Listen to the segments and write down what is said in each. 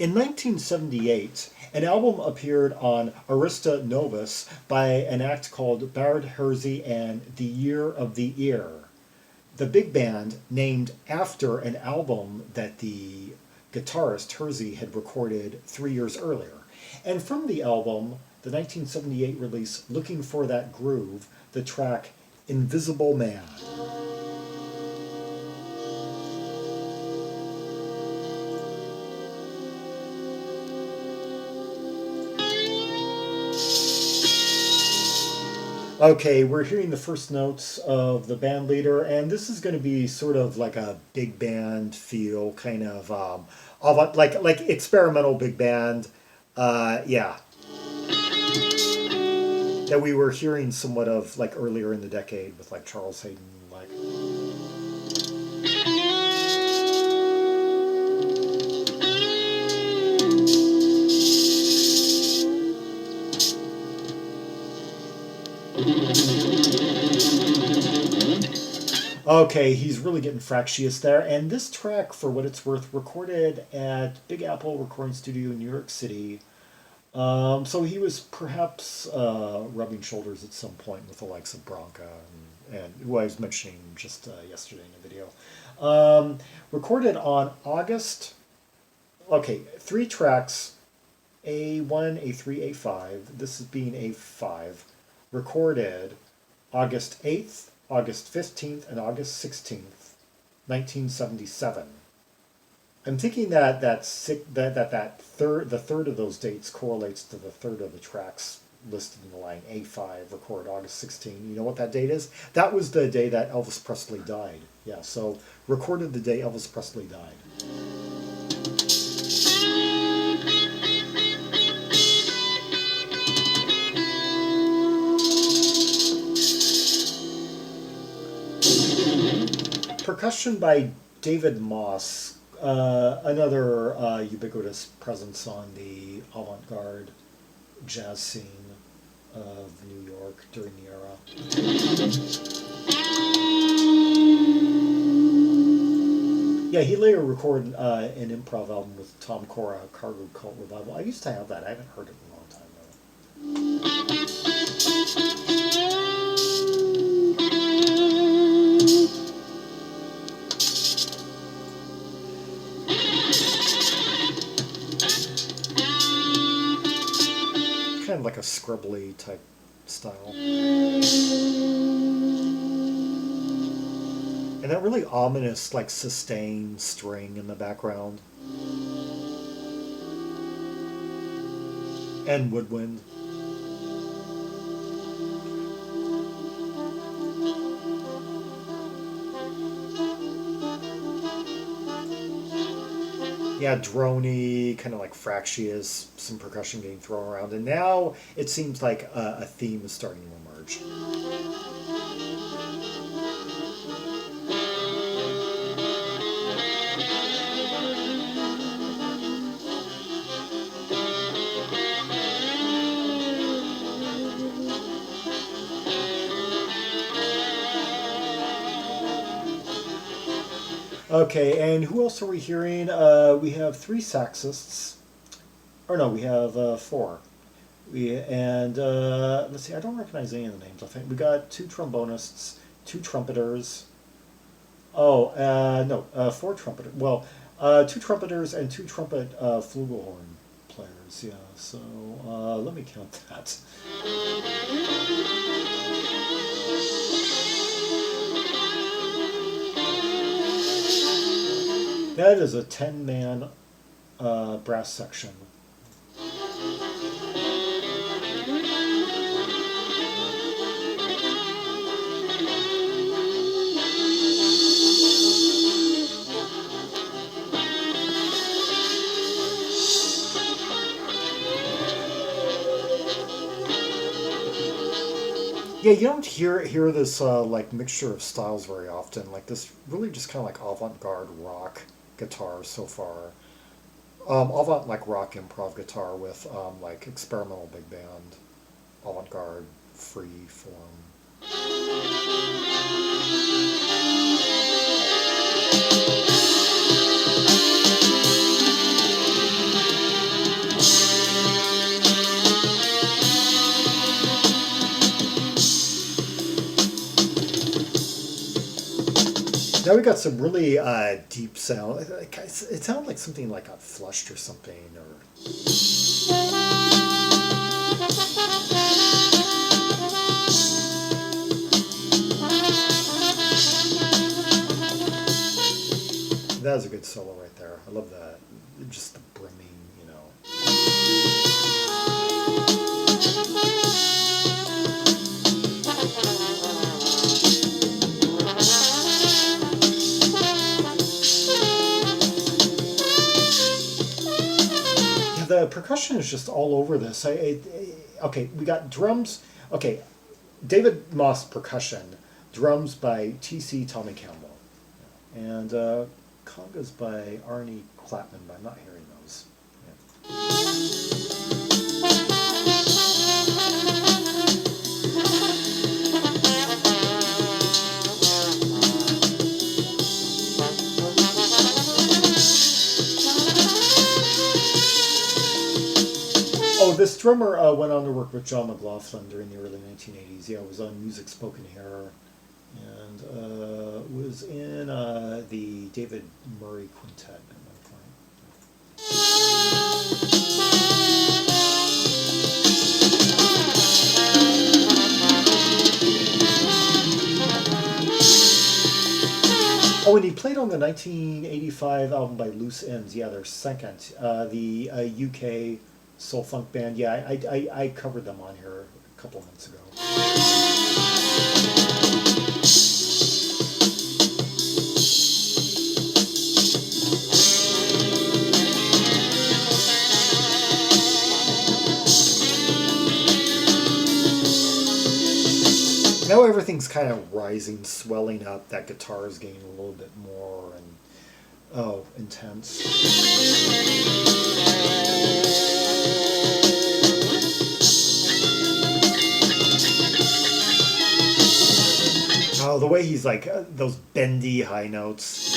In 1978, an album appeared on Arista Novus by an act called Baird Hersey and The Year of the Ear. The big band named after an album that the guitarist Hersey had recorded 3 years earlier. And from the album, the 1978 release Lookin For That Groove, the track Invisible Man. Okay, we're hearing the first notes of the band leader, and this is going to be sort of like a big band feel, kind of like experimental big band. Yeah, that we were hearing somewhat of like earlier in the decade with like Charles Hayden, like. Okay, he's really getting fractious there. And this track, for what it's worth, recorded at Big Apple Recording Studio in New York City. So he was perhaps rubbing shoulders at some point with the likes of Bronca and who I was mentioning just yesterday in the video. Recorded on August, okay, 3 tracks, A1, A3, A5. This is being A5. Recorded August 8th, August 15th, and August 16th, 1977. I'm thinking that the third of those dates correlates to the third of the tracks listed in the line A5, recorded August 16. You know what that date is? That was the day that Elvis Presley died. Yeah, so recorded the day Elvis Presley died. Percussion by David Moss, another ubiquitous presence on the avant-garde jazz scene of New York during the era. Yeah, he later recorded an improv album with Tom Cora, Cargo Cult Revival. I used to have that. I haven't heard it in a long time, though. Kind of like a scribbly type style. And that really ominous, like, sustained string in the background. And woodwind. Yeah, droney, kind of like fractious, some percussion getting thrown around. And now it seems like a theme is starting to emerge. Okay, and who else are we hearing? We have 3 saxists. Or no, we have 4. Let's see, I don't recognize any of the names, I think. We got 2 trombonists, 2 trumpeters. Oh, no, 4 trumpeters. Well, 2 trumpeters and 2 trumpet flugelhorn players, yeah. So let me count that. That is a 10-man brass section. Yeah, you don't hear this like mixture of styles very often. Like this, really just kind of like avant-garde rock guitar so far. Avant like rock improv guitar with like experimental big band, avant-garde free form. Now we got some really deep sound. It sounded like something like got flushed or something. Or that was a good solo right there. I love that. Just the brimming, you know. Yeah, the percussion is just all over this. Okay, we got drums. Okay, David Moss percussion, drums by T.C. Tommy Campbell, and congas by Arnie Clapman, but I'm not hearing those. Oh, this drummer went on to work with John McLaughlin during the early 1980s. Yeah, was on Music Spoken Here, and was in the David Murray Quintet at one point. Oh, and he played on the 1985 album by Loose Ends. Yeah, their second, the UK soul funk band. Yeah, I covered them on here a couple months ago. Now everything's kind of rising, swelling up. That guitar is getting a little bit more and intense. Oh, the way he's like those bendy high notes.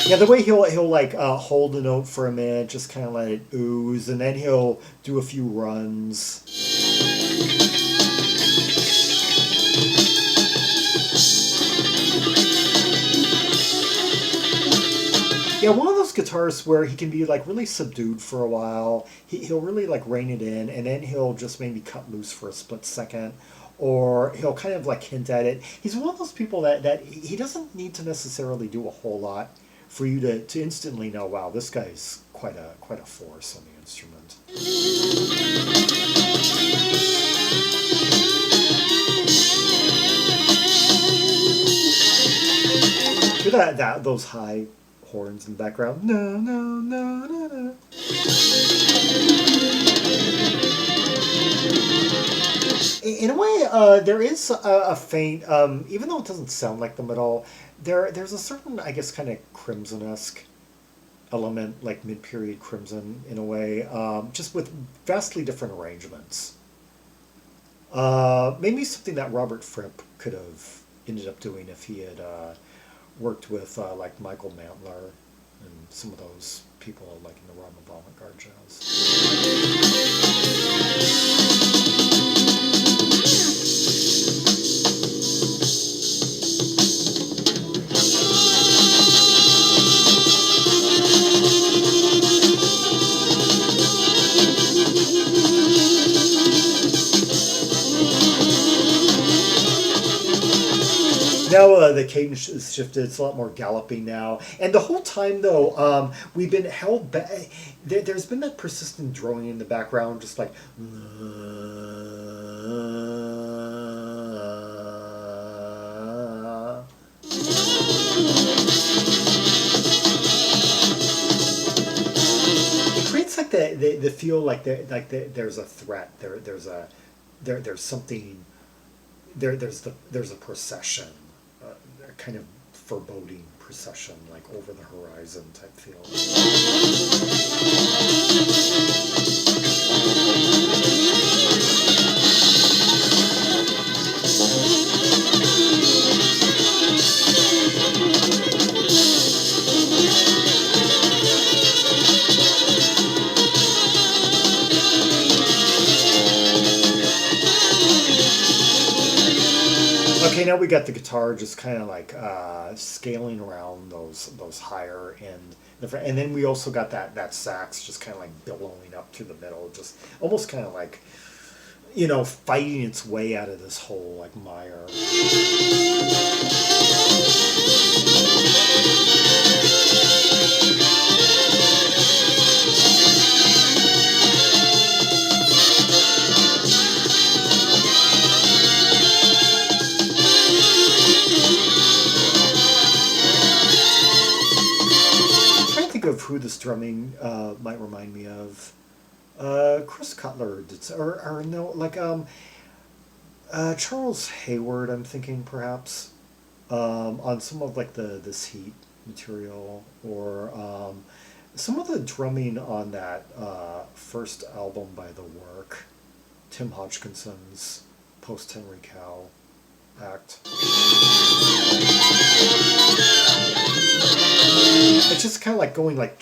Yeah, the way he'll like hold a note for a minute, just kind of let it ooze, and then he'll do a few runs. Yeah, one of those guitarists where he can be like really subdued for a while. He'll really like rein it in, and then he'll just maybe cut loose for a split second, or he'll kind of like hint at it. He's one of those people that he doesn't need to necessarily do a whole lot for you to instantly know, wow, this guy's quite a force on the instrument. Hear that those high horns in the background. No, no, no, no, no. In a way, there is a faint, even though it doesn't sound like them at all, there's a certain, I guess, kind of Crimson-esque element, like mid-period Crimson in a way, just with vastly different arrangements. Maybe something that Robert Fripp could have ended up doing if he had worked with like Michael Mantler and some of those people like in the realm of avant-garde jazz. Now the cadence is shifted. It's a lot more galloping now. And the whole time, though, we've been held back. There's been that persistent droning in the background, just like... It creates like the feel like there's a threat. There's something... There's a procession. Kind of foreboding procession, like over the horizon type feel. Okay, now we got the guitar just kind of like scaling around those higher end, and then we also got that sax just kind of like billowing up through the middle, just almost kind of like fighting its way out of this whole like mire. I'm trying to think of who this drumming might remind me of. Chris Cutler did, or no, like Charles Hayward. I'm thinking perhaps on some of like the this heat material, or some of the drumming on that first album by The Work, Tim Hodgkinson's post Henry Cow act. It's just kind of like going like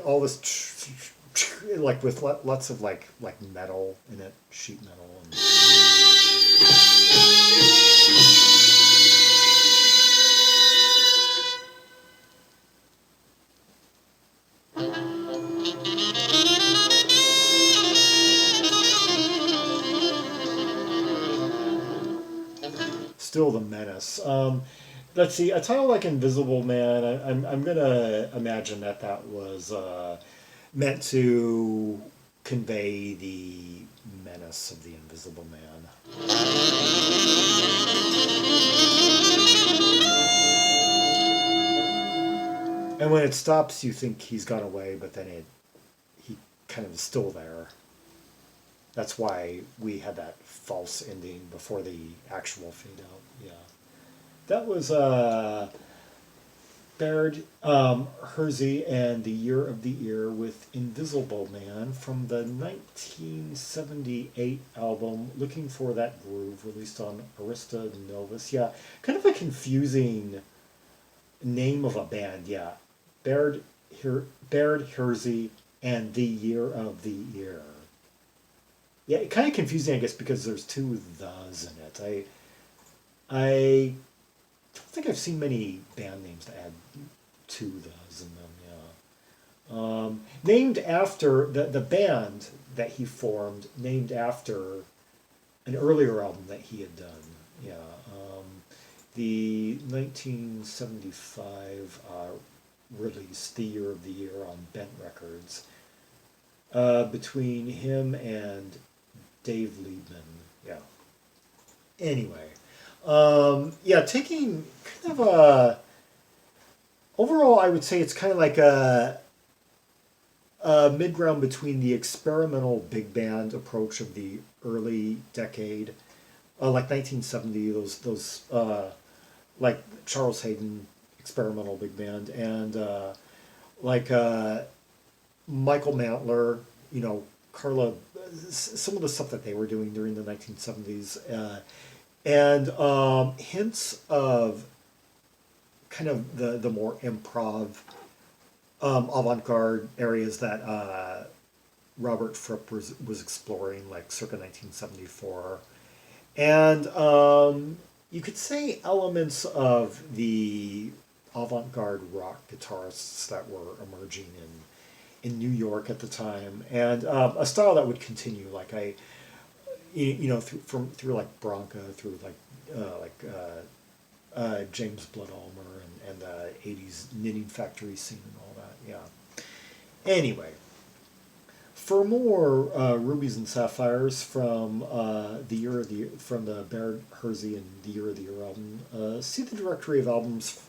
all this like with lots of like metal in it, sheet metal. And still the menace. Let's see, a title like Invisible Man. I'm gonna imagine that was meant to convey the menace of the Invisible Man. And when it stops, you think he's gone away, but then he kind of is still there. That's why we had that false ending before the actual fade out. Yeah, that was Baird Hersey and The Year of the Ear with Invisible Man from the 1978 album Looking For That Groove, released on Arista Novus. Yeah, kind of a confusing name of a band. Yeah, Baird, Baird Hersey and The Year of the Ear. Yeah, kind of confusing, I guess, because there's two thes in it. I don't think I've seen many band names that add two thes in them. Yeah, named after the band that he formed, named after an earlier album that he had done. Yeah, the 1975 release, The Year of the Year, on Bent Records. Between him and Dave Liebman. Yeah. Anyway, yeah, taking kind of a overall, I would say it's kind of like a mid ground between the experimental big band approach of the early decade, like 1970, those like Charles Hayden experimental big band, and like Michael Mantler, Carla, some of the stuff that they were doing during the 1970s, and hints of kind of the more improv, avant-garde areas that Robert Fripp was exploring, like circa 1974. And you could say elements of the avant-garde rock guitarists that were emerging in New York at the time, and a style that would continue, like through like Bronca, through James Blood Ulmer and the '80s knitting factory scene and all that. Yeah. Anyway, for more Rubies and Sapphires from from the Baird Hersey and The Year of the Year album, see the directory of albums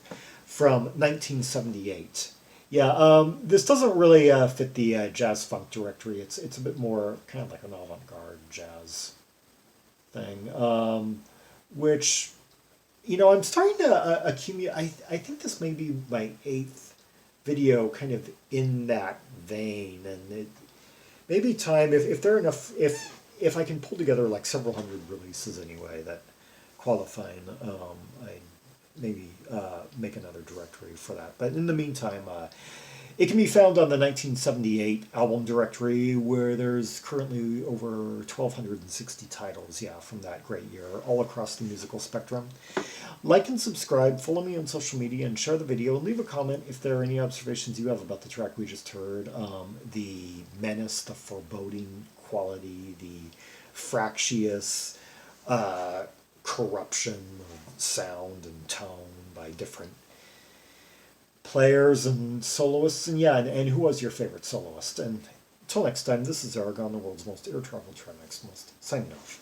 from 1978. Yeah, this doesn't really fit the jazz funk directory. It's a bit more kind of like an avant-garde jazz thing, which I'm starting to accumulate. I think this may be my 8th video, kind of in that vein, and it may be time if there are enough if I can pull together like several hundred releases anyway that qualify. I maybe make another directory for that. But in the meantime, It can be found on the 1978 album directory, where there's currently over 1,260 titles, yeah, from that great year, all across the musical spectrum. Like and subscribe, follow me on social media, and share the video, and leave a comment if there are any observations you have about the track we just heard. The menace, the foreboding quality, the fractious corruption of sound and tone by different players and soloists, and yeah, and who was your favorite soloist? And until next time, this is Zaragon, the world's most air travel Trimexalist, signing off.